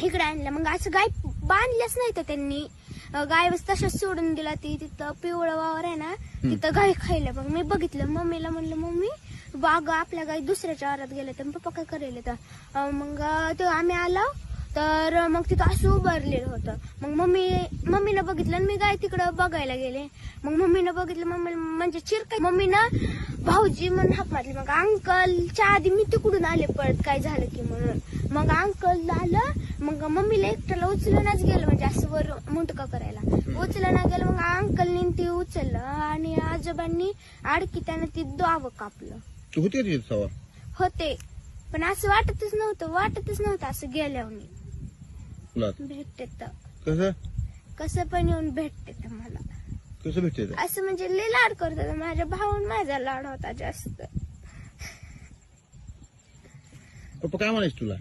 इकडे आणलं. मग असं गाय बांधल्याच नाही तर त्यांनी, गाय तशाच सोडून दिला. ती तिथं पिवळं वावर आहे ना, तिथं गाय खायला. मग मी बघितलं, मम्मीला म्हणलं मम्मी बाग आपल्या गाय दुसऱ्याच्या आरात गेल्या. तर पप्पा काय करेल तर मग ते आम्ही आलो तर मग तिथं असं उभारलेलं होतं. मग मम्मीनं बघितलं आणि मी गाय तिकडं बघायला गेले. मग मम्मीनं बघितलं, मम्मी म्हणजे चिरकाय. मम्मीनं भाऊजी म्हणून हाक मारली. मग अंकलच्या आधी मी तिकडून आले परत काय झालं की म्हणून. मग अंकल आलं. मग मम्मीला एकट्याला उचलूनच गेलं, म्हणजे असं वर मुंटका करायला उचलणं गेलं. मग अंकलनी ती उचललं आणि आजोबांनी आडकी त्यानं ती दावं कापलं. तू होती सवार होते, पण असं वाटतच नव्हतं असं गेल्यावर भेटते तर कसं पण येऊन भेटते तर मला. कसं भेटते असं म्हणजे लय लाड करतात माझ्या भाऊन. माझा लाड होता जास्त. पप्पा काय म्हणायचं तुला?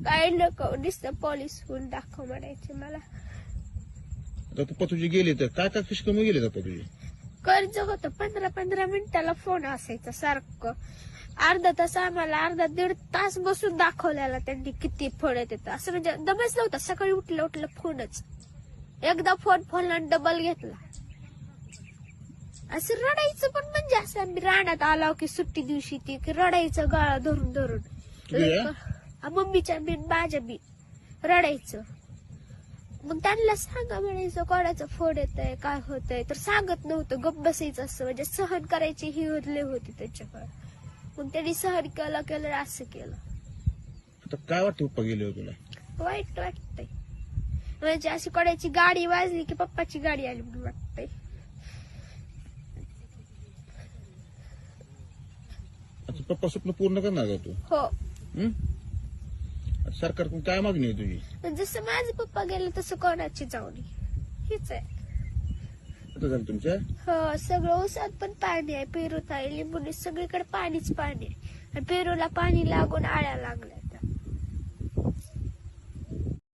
काय नको, नुसतं पोलीस होऊन दाखव म्हणायचे मला. आता पप्पा तुझे गेले तर काय काय कशी कमी गेले पप्पा तुझे? कर्ज होतं 15-15 मिनिटाला फोन असायचा सारखं. अर्धा तास आम्हाला 1.5 तास बसून दाखवल्याला त्यांनी किती फोन येत. असं म्हणजे दमच नव्हता. सकाळी उठलं फोनच. एकदा फोन डबल घेतला. असं रडायचं पण म्हणजे असं आम्ही रानात आलो की सुट्टी दिवशी ती रडायचं गळा धरून मम्मीच्या बी माझ्या बी रडायचं. मग त्यांना सांगा म्हणायचं कोणाचं फोन येतंय काय होतंय, तर सांगत नव्हतं, गप्प बसायचं. असं म्हणजे सहन करायची ही होती त्याच्याकडे. मग त्यांनी सहन केलं असं केलं. आता काय वाटतं पप्पा गेले तुला? वाईट वाटतंय. म्हणजे अशी कोणाची गाडी वाजली की पप्पाची गाडी आली म्हणून वाटतंय. आता पप्पा स्वप्न पूर्ण करणार का तू? हो. सरकारकडून काय मागणी आहे तुझी? जसं माझे पप्पा गेले तसं कोणाची जाऊ नये हीच आहे. आता झालं तुमच्या? हो, सगळं ऊसात पण पाणी आहे, पेरूत आहे, लिंबूने सगळीकडे पाणीच पाणी आहे. पेरूला पाणी लागून आळ्या लागल्यात.